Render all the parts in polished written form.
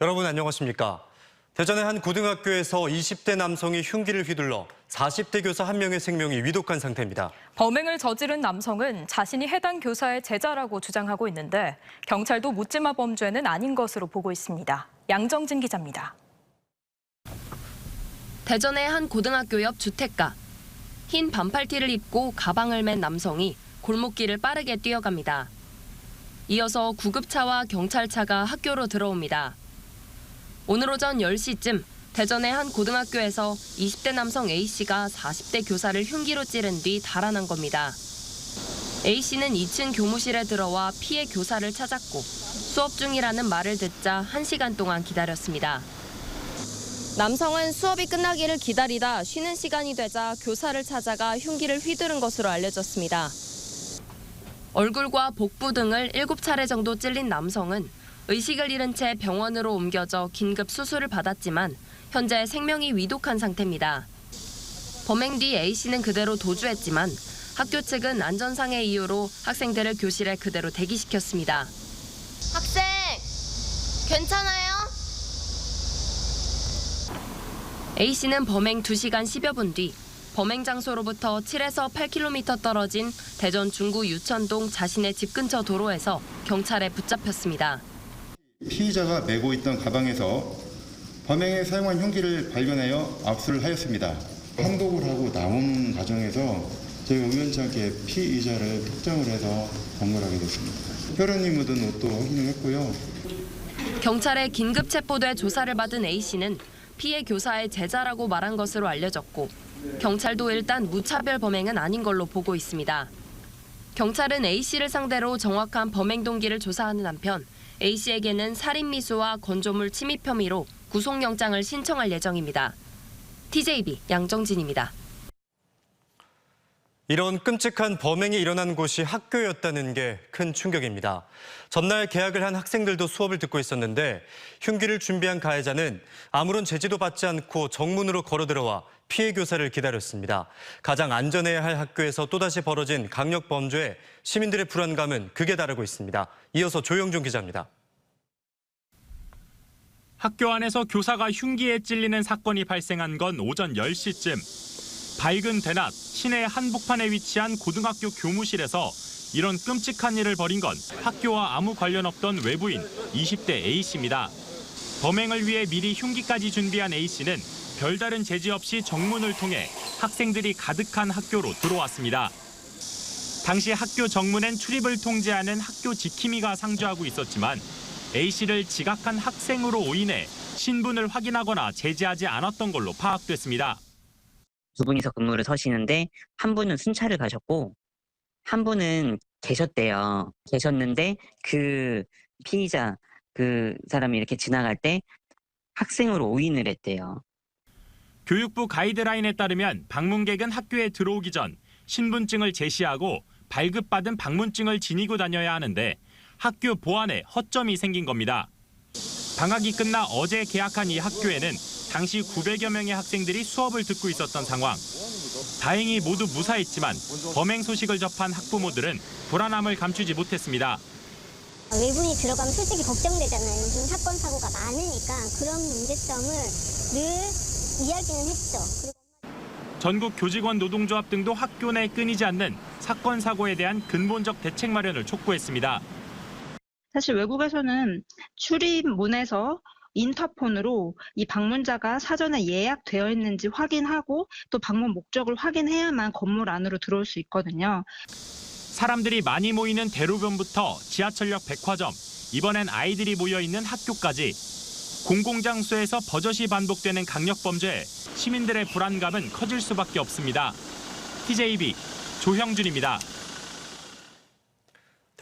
여러분 안녕하십니까? 대전의 한 고등학교에서 20대 남성이 흉기를 휘둘러 40대 교사 한 명의 생명이 위독한 상태입니다. 범행을 저지른 남성은 자신이 해당 교사의 제자라고 주장하고 있는데 경찰도 묻지마 범죄는 아닌 것으로 보고 있습니다. 양정진 기자입니다. 대전의 한 고등학교 옆 주택가. 흰 반팔티를 입고 가방을 맨 남성이 골목길을 빠르게 뛰어갑니다. 이어서 구급차와 경찰차가 학교로 들어옵니다. 오늘 오전 10시쯤 대전의 한 고등학교에서 20대 남성 A씨가 40대 교사를 흉기로 찌른 뒤 달아난 겁니다. A씨는 2층 교무실에 들어와 피해 교사를 찾았고 수업 중이라는 말을 듣자 1시간 동안 기다렸습니다. 남성은 수업이 끝나기를 기다리다 쉬는 시간이 되자 교사를 찾아가 흉기를 휘두른 것으로 알려졌습니다. 얼굴과 복부 등을 7차례 정도 찔린 남성은 의식을 잃은 채 병원으로 옮겨져 긴급 수술을 받았지만 현재 생명이 위독한 상태입니다. 범행 뒤 A씨는 그대로 도주했지만 학교 측은 안전상의 이유로 학생들을 교실에 그대로 대기시켰습니다. 학생, 괜찮아요? A씨는 범행 2시간 10여 분 뒤 범행 장소로부터 7에서 8km 떨어진 대전 중구 유천동 자신의 집 근처 도로에서 경찰에 붙잡혔습니다. 피의자가 메고 있던 가방에서 범행에 사용한 흉기를 발견하여 압수를 하였습니다. 항복을 하고 나오는 과정에서 저희가 우연치 않게 피의자를 특정을 해서 검거를 하게 됐습니다. 혈흔이 묻은 옷도 확인했고요. 경찰에 긴급 체포돼 조사를 받은 A씨는 피해 교사의 제자라고 말한 것으로 알려졌고 경찰도 일단 무차별 범행은 아닌 걸로 보고 있습니다. 경찰은 A씨를 상대로 정확한 범행 동기를 조사하는 한편 A씨에게는 살인미수와 건조물 침입 혐의로 구속영장을 신청할 예정입니다. TJB 양정진입니다. 이런 끔찍한 범행이 일어난 곳이 학교였다는 게 큰 충격입니다. 전날 개학을 한 학생들도 수업을 듣고 있었는데 흉기를 준비한 가해자는 아무런 제지도 받지 않고 정문으로 걸어 들어와 피해 교사를 기다렸습니다. 가장 안전해야 할 학교에서 또다시 벌어진 강력 범죄에 시민들의 불안감은 극에 달하고 있습니다. 이어서 조영준 기자입니다. 학교 안에서 교사가 흉기에 찔리는 사건이 발생한 건 오전 10시쯤. 밝은 대낮 시내 한복판에 위치한 고등학교 교무실에서 이런 끔찍한 일을 벌인 건 학교와 아무 관련 없던 외부인 20대 A씨입니다. 범행을 위해 미리 흉기까지 준비한 A씨는 별다른 제지 없이 정문을 통해 학생들이 가득한 학교로 들어왔습니다. 당시 학교 정문엔 출입을 통제하는 학교 지킴이가 상주하고 있었지만 A씨를 지각한 학생으로 오인해 신분을 확인하거나 제지하지 않았던 걸로 파악됐습니다. 두 분이서 근무를 서시는데 한 분은 순찰을 가셨고 한 분은 계셨대요. 계셨는데 그 피의자 그 사람이 이렇게 지나갈 때 학생으로 오인을 했대요. 교육부 가이드라인에 따르면 방문객은 학교에 들어오기 전 신분증을 제시하고 발급받은 방문증을 지니고 다녀야 하는데 학교 보안에 허점이 생긴 겁니다. 방학이 끝나 어제 개학한 이 학교에는 당시 900여 명의 학생들이 수업을 듣고 있었던 상황. 다행히 모두 무사했지만 범행 소식을 접한 학부모들은 불안함을 감추지 못했습니다. 외부인이 들어가면 솔직히 걱정되잖아요. 요즘 사건 사고가 많으니까 그런 문제점을 늘 이야기는 했죠. 전국 교직원 노동조합 등도 학교 내 끊이지 않는 사건 사고에 대한 근본적 대책 마련을 촉구했습니다. 사실 외국에서는 출입문에서 인터폰으로 이 방문자가 사전에 예약되어 있는지 확인하고 또 방문 목적을 확인해야만 건물 안으로 들어올 수 있거든요. 사람들이 많이 모이는 대로변부터 지하철역 백화점, 이번엔 아이들이 모여있는 학교까지 공공장소에서 버젓이 반복되는 강력범죄에 시민들의 불안감은 커질 수밖에 없습니다. TJB 조형준입니다.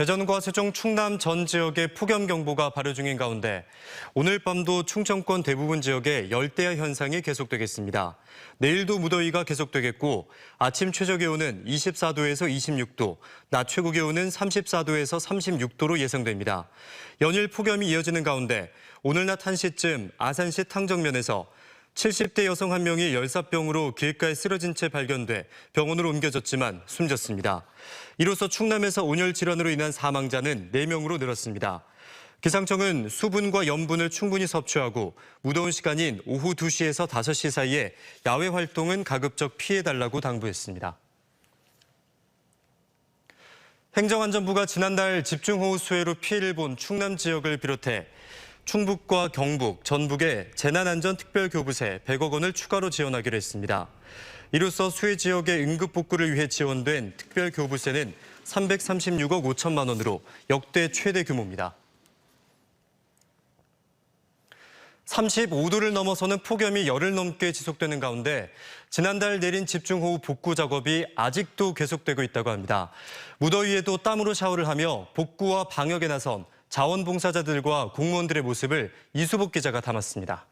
대전과 세종, 충남 전 지역에 폭염경보가 발효 중인 가운데 오늘 밤도 충청권 대부분 지역에 열대야 현상이 계속되겠습니다. 내일도 무더위가 계속되겠고 아침 최저기온은 24도에서 26도, 낮 최고기온은 34도에서 36도로 예상됩니다. 연일 폭염이 이어지는 가운데 오늘 낮 1시쯤 아산시 탕정면에서 70대 여성 한 명이 열사병으로 길가에 쓰러진 채 발견돼 병원으로 옮겨졌지만 숨졌습니다. 이로써 충남에서 온열 질환으로 인한 사망자는 4명으로 늘었습니다. 기상청은 수분과 염분을 충분히 섭취하고 무더운 시간인 오후 2시에서 5시 사이에 야외 활동은 가급적 피해달라고 당부했습니다. 행정안전부가 지난달 집중호우 수해로 피해를 본 충남 지역을 비롯해 충북과 경북, 전북에 재난안전특별교부세 100억 원을 추가로 지원하기로 했습니다. 이로써 수해 지역의 응급복구를 위해 지원된 특별교부세는 336억 5천만 원으로 역대 최대 규모입니다. 35도를 넘어서는 폭염이 열흘 넘게 지속되는 가운데 지난달 내린 집중호우 복구 작업이 아직도 계속되고 있다고 합니다. 무더위에도 땀으로 샤워를 하며 복구와 방역에 나선 자원봉사자들과 공무원들의 모습을 이수복 기자가 담았습니다.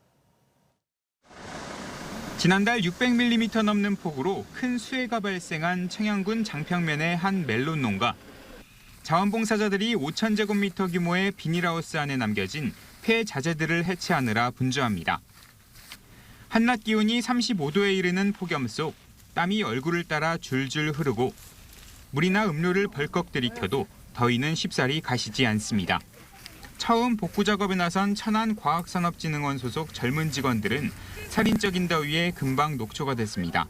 지난달 600mm 넘는 폭우로 큰 수해가 발생한 청양군 장평면의 한 멜론 농가. 자원봉사자들이 5,000제곱미터 규모의 비닐하우스 안에 남겨진 폐 자재들을 해체하느라 분주합니다. 한낮 기온이 35도에 이르는 폭염 속 땀이 얼굴을 따라 줄줄 흐르고 물이나 음료를 벌컥 들이켜도 더위는 쉽사리 가시지 않습니다. 처음 복구 작업에 나선 천안과학산업진흥원 소속 젊은 직원들은 살인적인 더위에 금방 녹초가 됐습니다.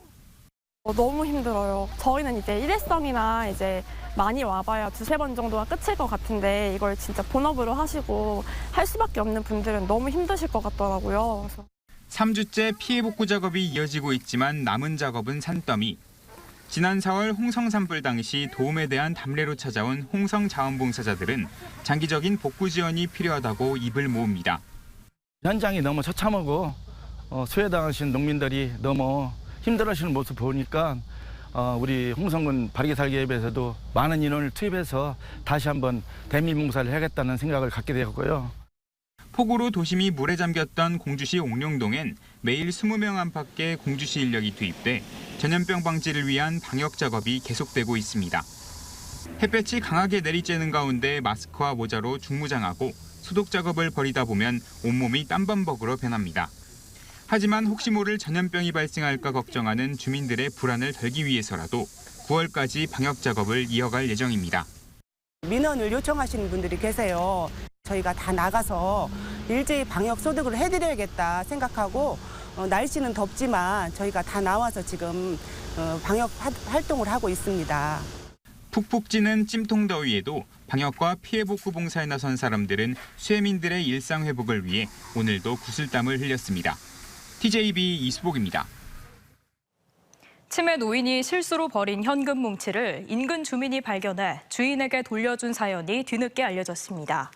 너무 힘들어요. 저희는 이제 일회성이나 이제 많이 와봐야 2-3번 정도가 끝일 것 같은데 이걸 진짜 본업으로 하시고 할 수밖에 없는 분들은 너무 힘드실 것 같더라고요. 그래서 3주째 피해 복구 작업이 이어지고 있지만 남은 작업은 산더미. 지난 4월 홍성 산불 당시 도움에 대한 담례로 찾아온 홍성 자원봉사자들은 장기적인 복구 지원이 필요하다고 입을 모읍니다. 현장이 너무 처참하고 수해당하신 농민들이 너무 힘들어하시는 모습 보니까 우리 홍성군 바르게 살기 앱에서도 많은 인원을 투입해서 다시 한번 대민봉사를 해야겠다는 생각을 갖게 되었고요. 폭우로 도심이 물에 잠겼던 공주시 옥룡동엔 매일 20명 안팎의 공주시 인력이 투입돼 전염병 방지를 위한 방역 작업이 계속되고 있습니다. 햇볕이 강하게 내리쬐는 가운데 마스크와 모자로 중무장하고 소독 작업을 벌이다 보면 온몸이 땀범벅으로 변합니다. 하지만 혹시 모를 전염병이 발생할까 걱정하는 주민들의 불안을 덜기 위해서라도 9월까지 방역 작업을 이어갈 예정입니다. 민원을 요청하시는 분들이 계세요. 저희가 다 나가서 일제히 방역 소독을 해드려야겠다 생각하고 날씨는 덥지만 저희가 다 나와서 지금 방역 활동을 하고 있습니다. 푹푹 찌는 찜통더위에도 방역과 피해 복구 봉사에 나선 사람들은 수해민들의 일상 회복을 위해 오늘도 구슬땀을 흘렸습니다. TJB 이수복입니다. 치매 노인이 실수로 버린 현금 뭉치를 인근 주민이 발견해 주인에게 돌려준 사연이 뒤늦게 알려졌습니다.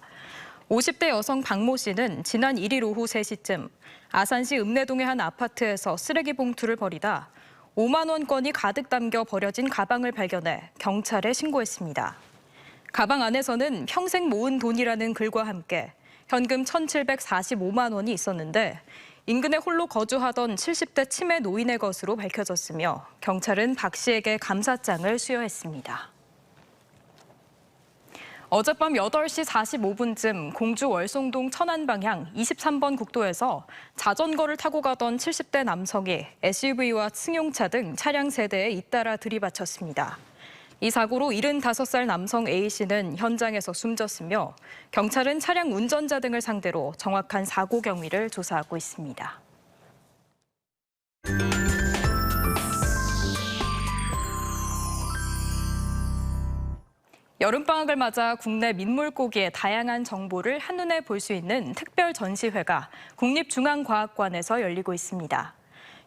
50대 여성 박모 씨는 지난 1일 오후 3시쯤 아산시 읍내동의 한 아파트에서 쓰레기 봉투를 버리다 5만 원권이 가득 담겨 버려진 가방을 발견해 경찰에 신고했습니다. 가방 안에서는 평생 모은 돈이라는 글과 함께 현금 1,745만 원이 있었는데 인근에 홀로 거주하던 70대 치매 노인의 것으로 밝혀졌으며 경찰은 박 씨에게 감사장을 수여했습니다. 어젯밤 8시 45분쯤 공주 월송동 천안 방향 23번 국도에서 자전거를 타고 가던 70대 남성이 SUV와 승용차 등 차량 세대에 잇따라 들이받쳤습니다. 이 사고로 75살 남성 A씨는 현장에서 숨졌으며 경찰은 차량 운전자 등을 상대로 정확한 사고 경위를 조사하고 있습니다. 여름방학을 맞아 국내 민물고기의 다양한 정보를 한눈에 볼 수 있는 특별 전시회가 국립중앙과학관에서 열리고 있습니다.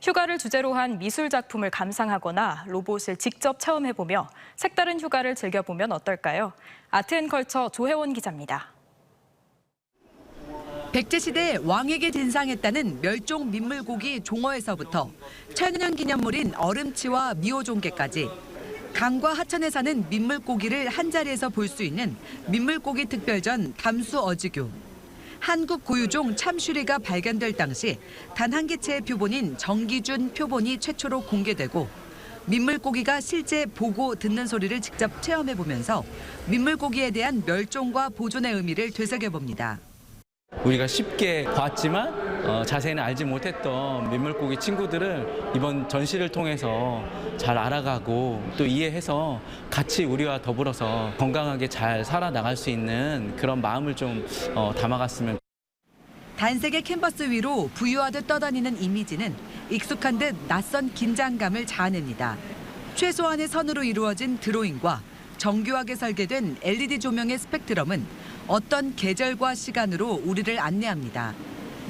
휴가를 주제로 한 미술 작품을 감상하거나 로봇을 직접 체험해보며 색다른 휴가를 즐겨보면 어떨까요? 아트앤컬처 조혜원 기자입니다. 백제시대 왕에게 진상했다는 멸종 민물고기 종어에서부터 천연기념물인 얼음치와 미오종개까지 강과 하천에 사는 민물고기를 한자리에서 볼 수 있는 민물고기 특별전 담수어지교. 한국 고유종 참슈리가 발견될 당시 단 한 개체의 표본인 정기준 표본이 최초로 공개되고 민물고기가 실제 보고 듣는 소리를 직접 체험해보면서 민물고기에 대한 멸종과 보존의 의미를 되새겨봅니다. 우리가 쉽게 봤지만 자세히는 알지 못했던 민물고기 친구들을 이번 전시를 통해서 잘 알아가고 또 이해해서 같이 우리와 더불어서 건강하게 잘 살아나갈 수 있는 그런 마음을 좀 담아갔으면. 단색의 캔버스 위로 부유하듯 떠다니는 이미지는 익숙한 듯 낯선 긴장감을 자아냅니다. 최소한의 선으로 이루어진 드로잉과 정교하게 설계된 LED 조명의 스펙트럼은 어떤 계절과 시간으로 우리를 안내합니다.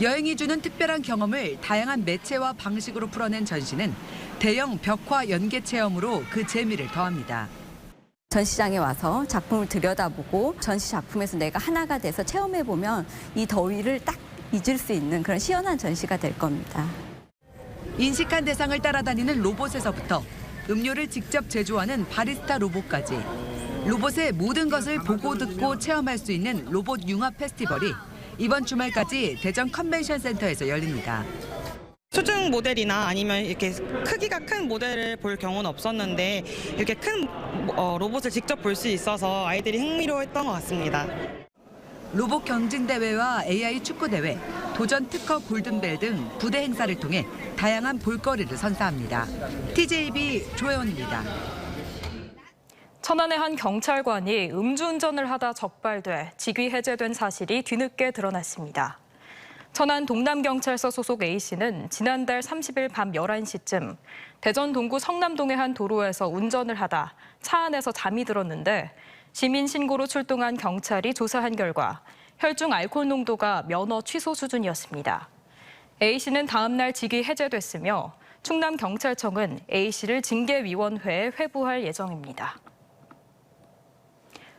여행이 주는 특별한 경험을 다양한 매체와 방식으로 풀어낸 전시는 대형 벽화 연계 체험으로 그 재미를 더합니다. 전시장에 와서 작품을 들여다보고 전시 작품에서 내가 하나가 돼서 체험해보면 이 더위를 딱 잊을 수 있는 그런 시원한 전시가 될 겁니다. 인식한 대상을 따라다니는 로봇에서부터 음료를 직접 제조하는 바리스타 로봇까지 로봇의 모든 것을 보고 듣고 체험할 수 있는 로봇 융합 페스티벌이 이번 주말까지 대전 컨벤션 센터에서 열립니다. 수중 모델이나 아니면 이렇게 크기가 큰 모델을 볼 경우는 없었는데 이렇게 큰 로봇을 직접 볼 수 있어서 아이들이 흥미로워했던 것 같습니다. 로봇 경진대회와 AI 축구대회, 도전 특허 골든벨 등 부대 행사를 통해 다양한 볼거리를 선사합니다. TJB 조혜원입니다. 천안의 한 경찰관이 음주운전을 하다 적발돼 직위 해제된 사실이 뒤늦게 드러났습니다. 천안 동남경찰서 소속 A씨는 지난달 30일 밤 11시쯤 대전 동구 성남동의 한 도로에서 운전을 하다 차 안에서 잠이 들었는데 시민 신고로 출동한 경찰이 조사한 결과 혈중 알코올 농도가 면허 취소 수준이었습니다. A씨는 다음 날 직위 해제됐으며 충남경찰청은 A씨를 징계위원회에 회부할 예정입니다.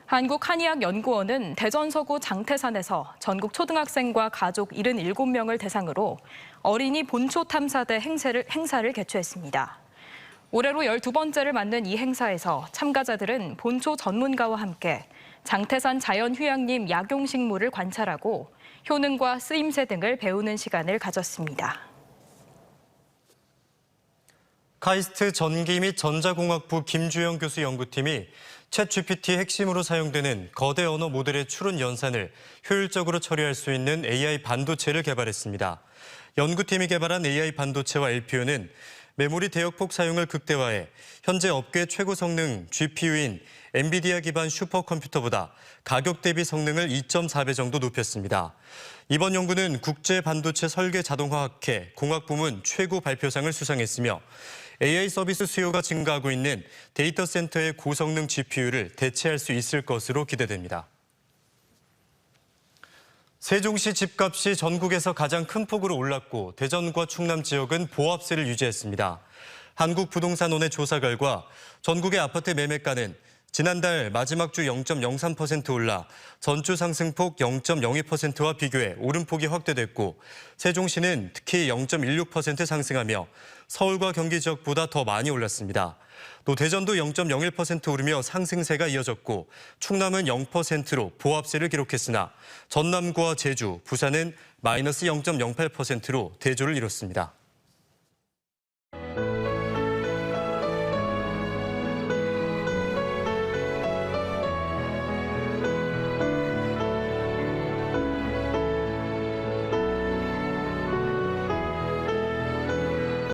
한국한의학연구원은 대전 서구 장태산에서 전국 초등학생과 가족 77명을 대상으로 어린이 본초 탐사대 행사를 개최했습니다. 올해로 12번째를 맞는 이 행사에서 참가자들은 본초 전문가와 함께 장태산 자연휴양림 약용식물을 관찰하고 효능과 쓰임새 등을 배우는 시간을 가졌습니다. 카이스트 전기 및 전자공학부 김주영 교수 연구팀이 챗GPT 핵심으로 사용되는 거대 언어 모델의 추론 연산을 효율적으로 처리할 수 있는 AI 반도체를 개발했습니다. 연구팀이 개발한 AI 반도체와 LPU는 메모리 대역폭 사용을 극대화해 현재 업계 최고 성능 GPU인 엔비디아 기반 슈퍼컴퓨터보다 가격 대비 성능을 2.4배 정도 높였습니다. 이번 연구는 국제 반도체 설계 자동화학회 공학부문 최고 발표상을 수상했으며 AI 서비스 수요가 증가하고 있는 데이터 센터의 고성능 GPU를 대체할 수 있을 것으로 기대됩니다. 세종시 집값이 전국에서 가장 큰 폭으로 올랐고 대전과 충남 지역은 보합세를 유지했습니다. 한국부동산원의 조사 결과 전국의 아파트 매매가는 지난달 마지막 주 0.03% 올라 전주 상승폭 0.02%와 비교해 오름폭이 확대됐고 세종시는 특히 0.16% 상승하며 서울과 경기 지역보다 더 많이 올랐습니다. 또 대전도 0.01% 오르며 상승세가 이어졌고 충남은 0%로 보합세를 기록했으나 전남과 제주, 부산은 마이너스 0.08%로 대조를 이뤘습니다.